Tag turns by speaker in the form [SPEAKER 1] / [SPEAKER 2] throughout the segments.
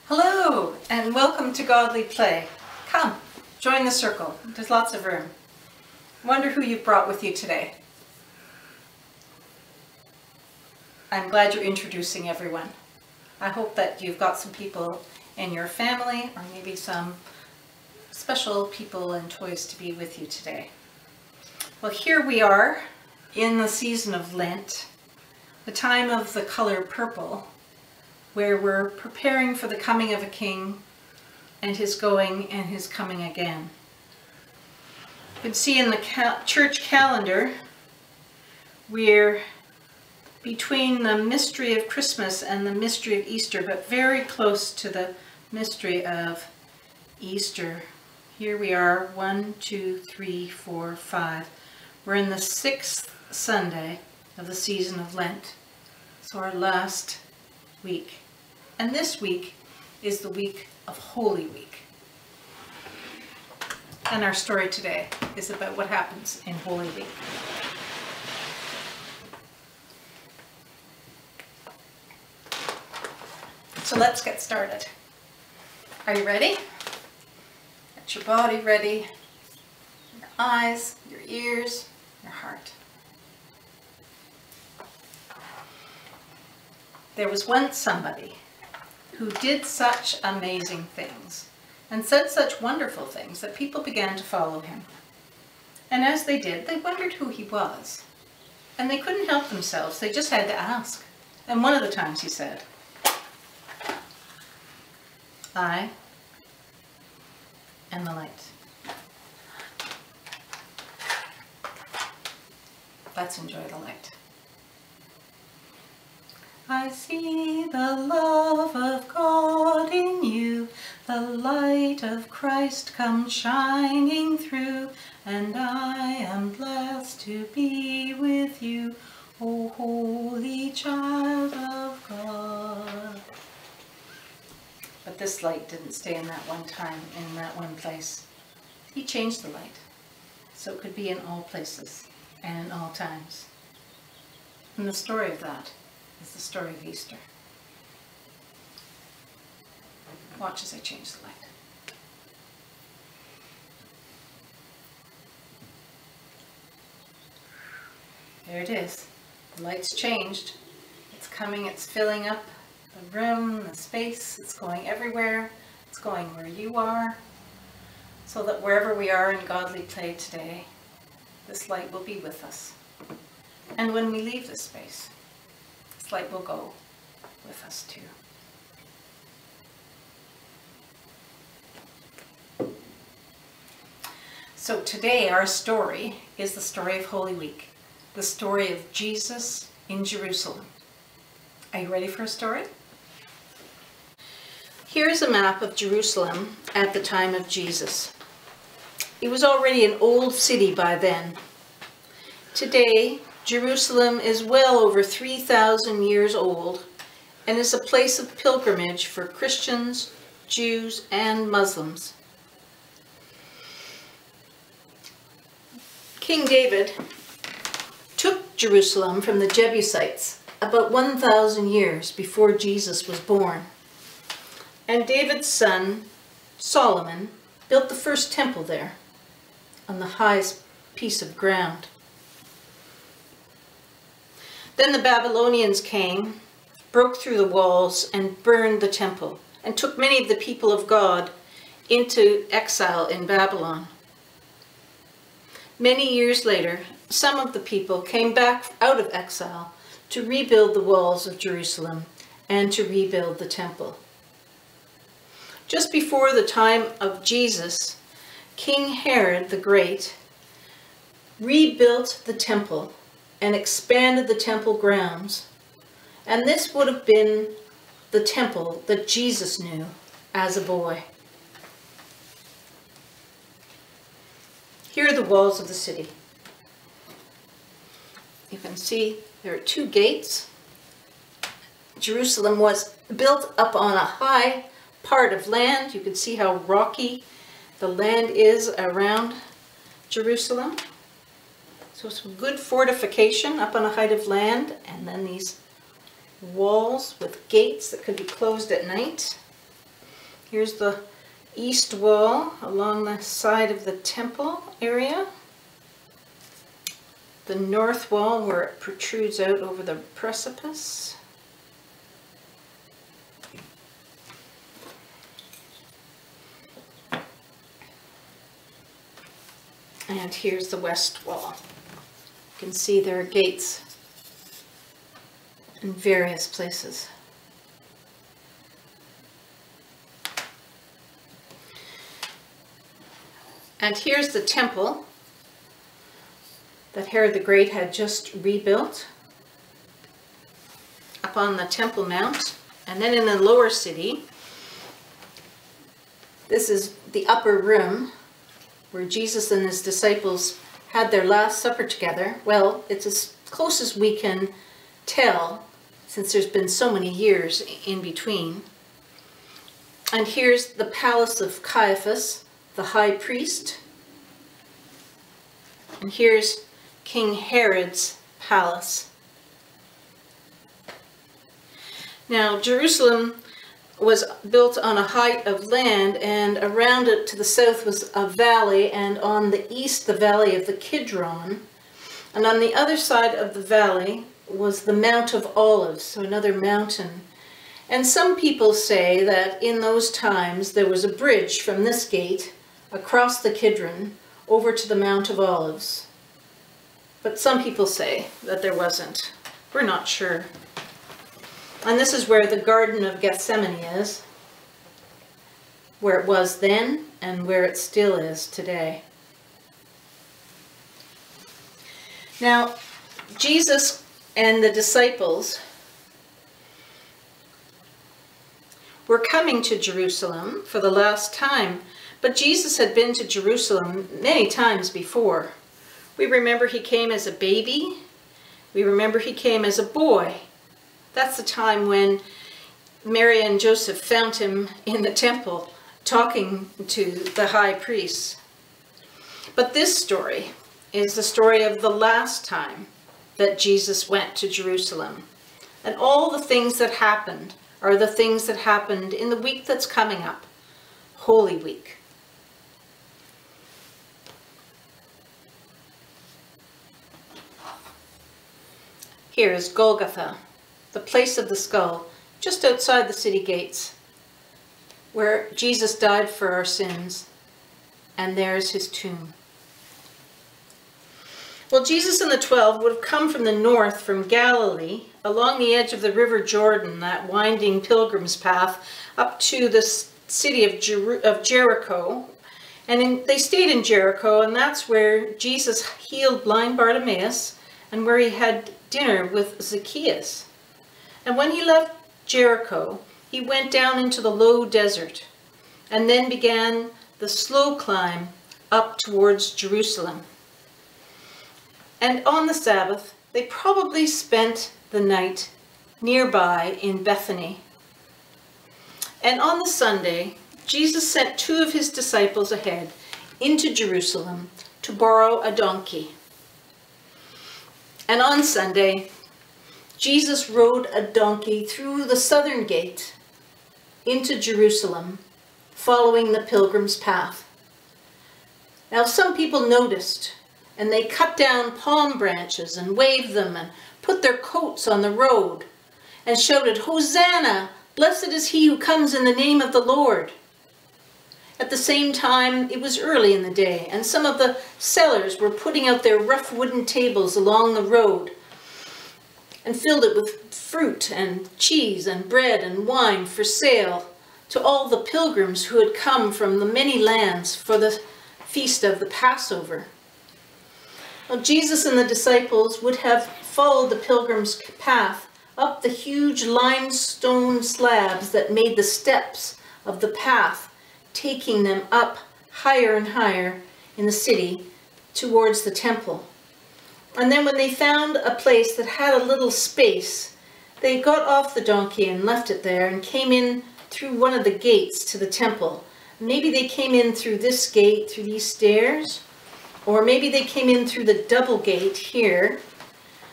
[SPEAKER 1] Hello and welcome to Godly Play. Come, join the circle. There's lots of room. Wonder who you've brought with you today. I'm glad you're introducing everyone. I hope that you've got some people in your family or maybe some special people and toys to be with you today. Well, here we are in the season of Lent, the time of the color purple, where we're preparing for the coming of a king and his going and his coming again. You can see in the church calendar, we're between the mystery of Christmas and the mystery of Easter, but very close to the mystery of Easter. Here we are, 1, 2, 3, 4, 5. We're in the 6th Sunday of the season of Lent. So our last week. And this week is the week of Holy Week. And our story today is about what happens in Holy Week. So let's get started. Are you ready? Get your body ready, your eyes, your ears, your heart. There was once somebody who did such amazing things and said such wonderful things that people began to follow him. And as they did, they wondered who he was. And they couldn't help themselves, they just had to ask. And one of the times he said, "I am the light." Let's enjoy the light. I see the love of God in you, the light of Christ comes shining through, and I am blessed to be with you, O holy child of God. But this light didn't stay in that one time, in that one place. He changed the light, so it could be in all places and in all times. And the story of that is the story of Easter. Watch as I change the light. There it is. The light's changed. It's coming, it's filling up the room, the space. It's going everywhere. It's going where you are. So that wherever we are in Godly Play today, this light will be with us. And when we leave this space, this light will go with us too. So today our story is the story of Holy Week, the story of Jesus in Jerusalem. Are you ready for a story? Here's a map of Jerusalem at the time of Jesus. It was already an old city by then. Today, Jerusalem is well over 3,000 years old and is a place of pilgrimage for Christians, Jews, and Muslims. King David took Jerusalem from the Jebusites about 1,000 years before Jesus was born. And David's son, Solomon, built the first temple there on the highest piece of ground. Then the Babylonians came, broke through the walls, and burned the temple, and took many of the people of God into exile in Babylon. Many years later, some of the people came back out of exile to rebuild the walls of Jerusalem and to rebuild the temple. Just before the time of Jesus, King Herod the Great rebuilt the temple and expanded the temple grounds. And this would have been the temple that Jesus knew as a boy. Here are the walls of the city. You can see there are 2 gates. Jerusalem was built up on a high part of land. You can see how rocky the land is around Jerusalem. So some good fortification up on a height of land, and then these walls with gates that could be closed at night. Here's the east wall along the side of the temple area. The north wall where it protrudes out over the precipice. And here's the west wall. You can see there are gates in various places. And here's the temple that Herod the Great had just rebuilt up on the Temple Mount. And then in the lower city, this is the upper room where Jesus and his disciples had their Last Supper together. Well, it's as close as we can tell since there's been so many years in between. And here's the palace of Caiaphas, the high priest. And here's King Herod's palace. Now, Jerusalem was built on a height of land, and around it to the south was a valley, and on the east the valley of the Kidron. And on the other side of the valley was the Mount of Olives, so another mountain. And some people say that in those times there was a bridge from this gate across the Kidron over to the Mount of Olives. But some people say that there wasn't. We're not sure. And this is where the Garden of Gethsemane is, where it was then and where it still is today. Now, Jesus and the disciples were coming to Jerusalem for the last time, but Jesus had been to Jerusalem many times before. We remember he came as a baby. We remember he came as a boy. That's the time when Mary and Joseph found him in the temple talking to the high priests. But this story is the story of the last time that Jesus went to Jerusalem. And all the things that happened are the things that happened in the week that's coming up, Holy Week. Here is Golgotha, the place of the skull, just outside the city gates, where Jesus died for our sins, and there's his tomb. Well, Jesus and the 12 would have come from the north, from Galilee, along the edge of the River Jordan, that winding pilgrim's path, up to the city of Jericho. And they stayed in Jericho, and that's where Jesus healed blind Bartimaeus, and where he had dinner with Zacchaeus. And when he left Jericho, he went down into the low desert, and then began the slow climb up towards Jerusalem. And on the Sabbath, they probably spent the night nearby in Bethany. And on the Sunday, Jesus sent 2 of his disciples ahead into Jerusalem to borrow a donkey. And on Sunday, Jesus rode a donkey through the southern gate into Jerusalem, following the pilgrim's path. Now, some people noticed, and they cut down palm branches and waved them and put their coats on the road and shouted, "Hosanna! Blessed is he who comes in the name of the Lord." At the same time, it was early in the day, and some of the sellers were putting out their rough wooden tables along the road and filled it with fruit and cheese and bread and wine for sale to all the pilgrims who had come from the many lands for the feast of the Passover. Well, Jesus and the disciples would have followed the pilgrim's path up the huge limestone slabs that made the steps of the path, taking them up higher and higher in the city towards the temple. And then when they found a place that had a little space, they got off the donkey and left it there and came in through one of the gates to the temple. Maybe they came in through this gate, through these stairs, or maybe they came in through the double gate here,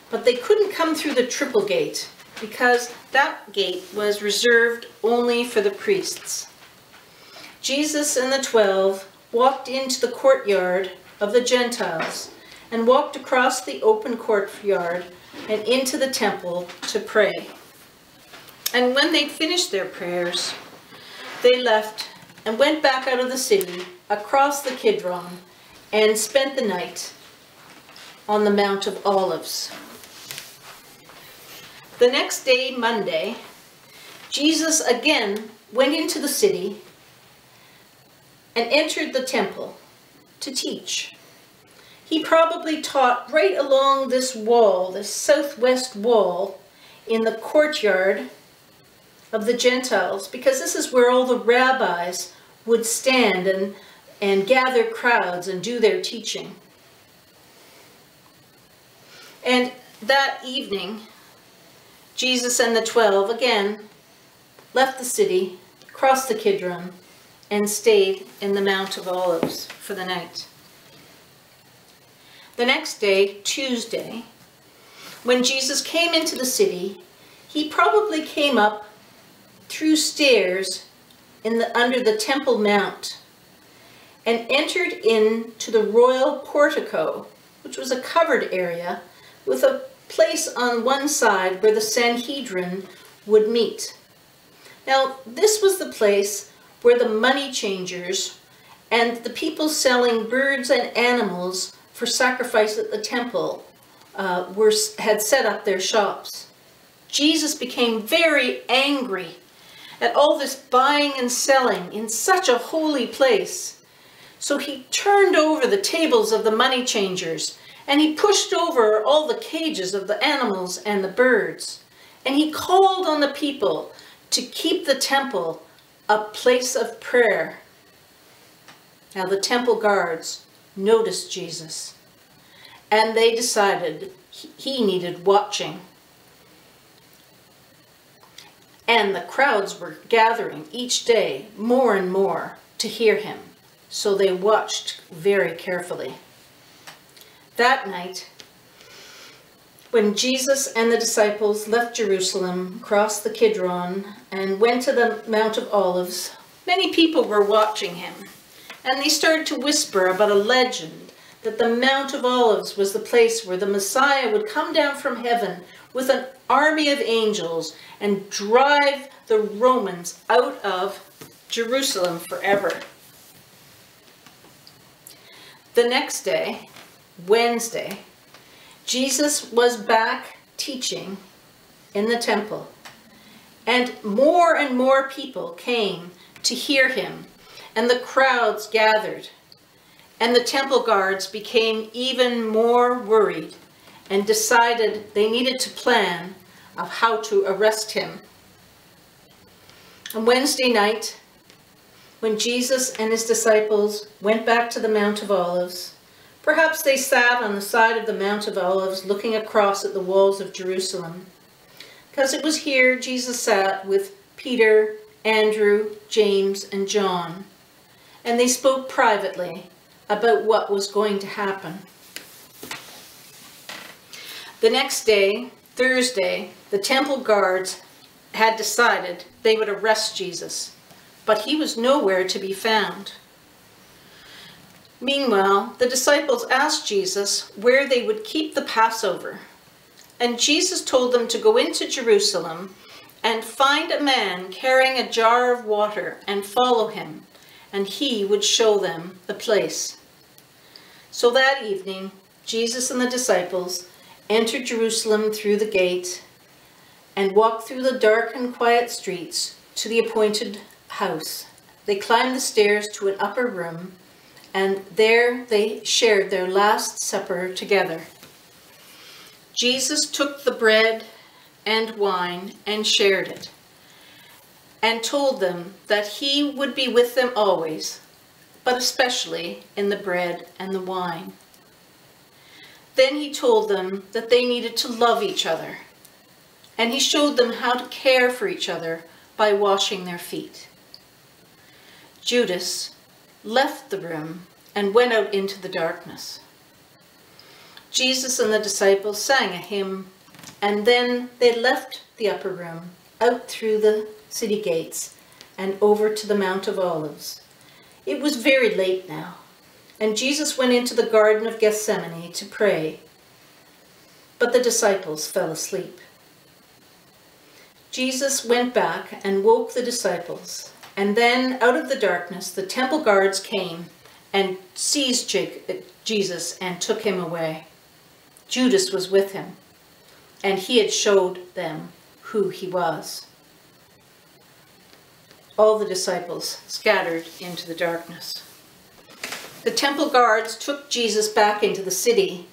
[SPEAKER 1] but they couldn't come through the triple gate because that gate was reserved only for the priests. Jesus and the 12 walked into the courtyard of the Gentiles and walked across the open courtyard and into the temple to pray. And when they'd finished their prayers, they left and went back out of the city across the Kidron and spent the night on the Mount of Olives. The next day, Monday, Jesus again went into the city and entered the temple to teach. He probably taught right along this wall, this southwest wall, in the courtyard of the Gentiles, because this is where all the rabbis would stand and gather crowds and do their teaching. And that evening, Jesus and the 12 again left the city, crossed the Kidron, and stayed in the Mount of Olives for the night. The next day, Tuesday, when Jesus came into the city, he probably came up through stairs under the Temple Mount and entered into the royal portico, which was a covered area with a place on one side where the Sanhedrin would meet. Now, this was the place where the money changers and the people selling birds and animals for sacrifice at the temple had set up their shops. Jesus became very angry at all this buying and selling in such a holy place. So he turned over the tables of the money changers, and he pushed over all the cages of the animals and the birds. And he called on the people to keep the temple a place of prayer. Now the temple guards noticed Jesus, and they decided he needed watching. And the crowds were gathering each day more and more to hear him, so they watched very carefully. That night, when Jesus and the disciples left Jerusalem, crossed the Kidron, and went to the Mount of Olives, many people were watching him, and they started to whisper about a legend that the Mount of Olives was the place where the Messiah would come down from heaven with an army of angels and drive the Romans out of Jerusalem forever. The next day, Wednesday, Jesus was back teaching in the temple, and more people came to hear him, and the crowds gathered, and the temple guards became even more worried and decided they needed to plan of how to arrest him. On Wednesday night, when Jesus and his disciples went back to the Mount of Olives, perhaps they sat on the side of the Mount of Olives looking across at the walls of Jerusalem, because it was here Jesus sat with Peter, Andrew, James, and John, and they spoke privately about what was going to happen. The next day, Thursday, the temple guards had decided they would arrest Jesus, but he was nowhere to be found. Meanwhile, the disciples asked Jesus where they would keep the Passover, and Jesus told them to go into Jerusalem and find a man carrying a jar of water and follow him, and he would show them the place. So that evening, Jesus and the disciples entered Jerusalem through the gate and walked through the dark and quiet streets to the appointed house. They climbed the stairs to an upper room, and there they shared their Last Supper together. Jesus took the bread and wine and shared it, and told them that he would be with them always, but especially in the bread and the wine. Then he told them that they needed to love each other, and he showed them how to care for each other by washing their feet. Judas left the room and went out into the darkness. Jesus and the disciples sang a hymn, and then they left the upper room, out through the city gates, and over to the Mount of Olives, It was very late now, and Jesus went into the Garden of Gethsemane to pray, but the disciples fell asleep. Jesus went back and woke the disciples, and then out of the darkness the temple guards came and seized Jesus and took him away. Judas was with him, and he had showed them who he was. All the disciples scattered into the darkness. The temple guards took Jesus back into the city,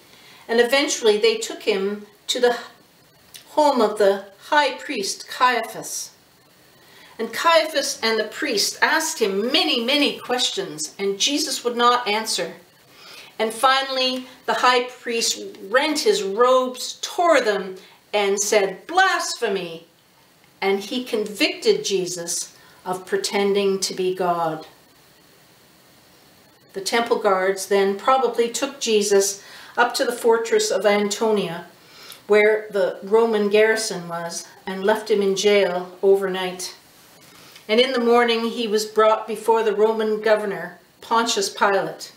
[SPEAKER 1] and eventually they took him to the home of the high priest Caiaphas. And Caiaphas and the priest asked him many questions, and Jesus would not answer. And finally, the high priest rent his robes, tore them, and said, "Blasphemy!" And he convicted Jesus of pretending to be God. The temple guards then probably took Jesus up to the fortress of Antonia, where the Roman garrison was, and left him in jail overnight. And in the morning he was brought before the Roman governor, Pontius Pilate.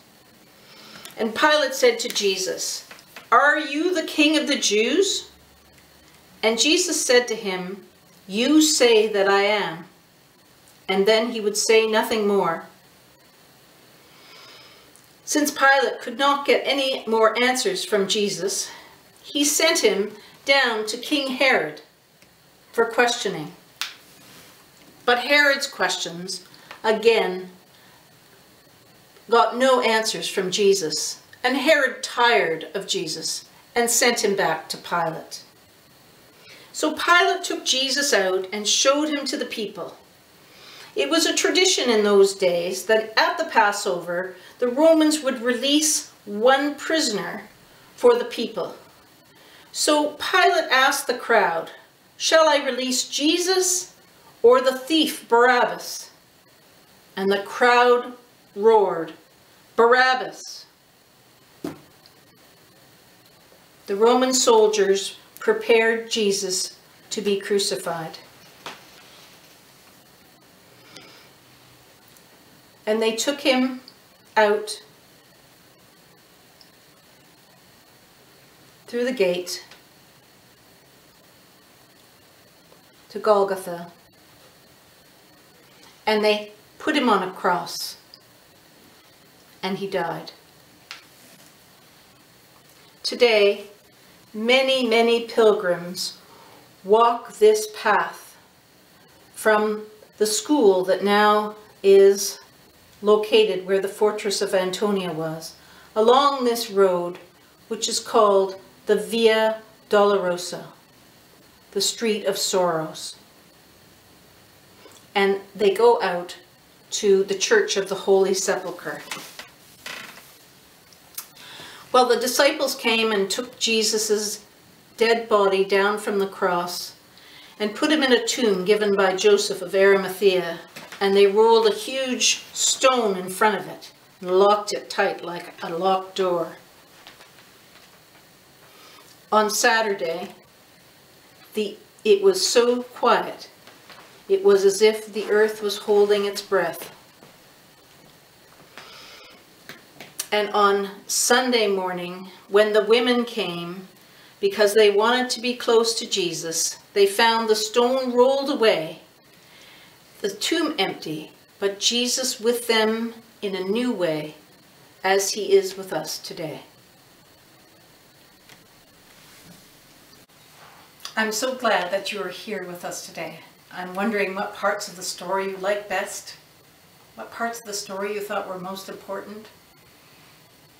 [SPEAKER 1] And Pilate said to Jesus, "Are you the king of the Jews?" And Jesus said to him, "You say that I am." And then he would say nothing more. Since Pilate could not get any more answers from Jesus, he sent him down to King Herod for questioning. But Herod's questions, again, got no answers from Jesus, and Herod tired of Jesus and sent him back to Pilate. So Pilate took Jesus out and showed him to the people. It was a tradition in those days that at the Passover, the Romans would release one prisoner for the people. So Pilate asked the crowd, "Shall I release Jesus or the thief Barabbas?" And the crowd roared, "Barabbas!" The Roman soldiers prepared Jesus to be crucified. And they took him out through the gate to Golgotha, and they put him on a cross, and he died. Today, many pilgrims walk this path from the school that now is located where the fortress of Antonia was, along this road, which is called the Via Dolorosa, the Street of Sorrows. And they go out to the Church of the Holy Sepulchre. Well, the disciples came and took Jesus' dead body down from the cross and put him in a tomb given by Joseph of Arimathea, and they rolled a huge stone in front of it and locked it tight like a locked door. On Saturday, it was so quiet, it was as if the earth was holding its breath. And on Sunday morning, when the women came, because they wanted to be close to Jesus, they found the stone rolled away, the tomb empty, but Jesus with them in a new way, as he is with us today. I'm so glad that you are here with us today. I'm wondering what parts of the story you like best, what parts of the story you thought were most important,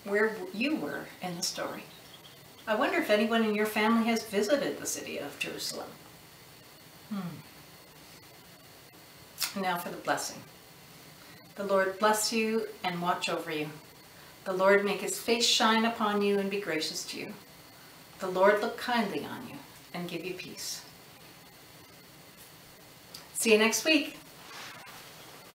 [SPEAKER 1] where you were in the story. I wonder if anyone in your family has visited the city of Jerusalem. Now for the blessing. The Lord bless you and watch over you. The Lord make his face shine upon you and be gracious to you. The Lord look kindly on you and give you peace. See you next week.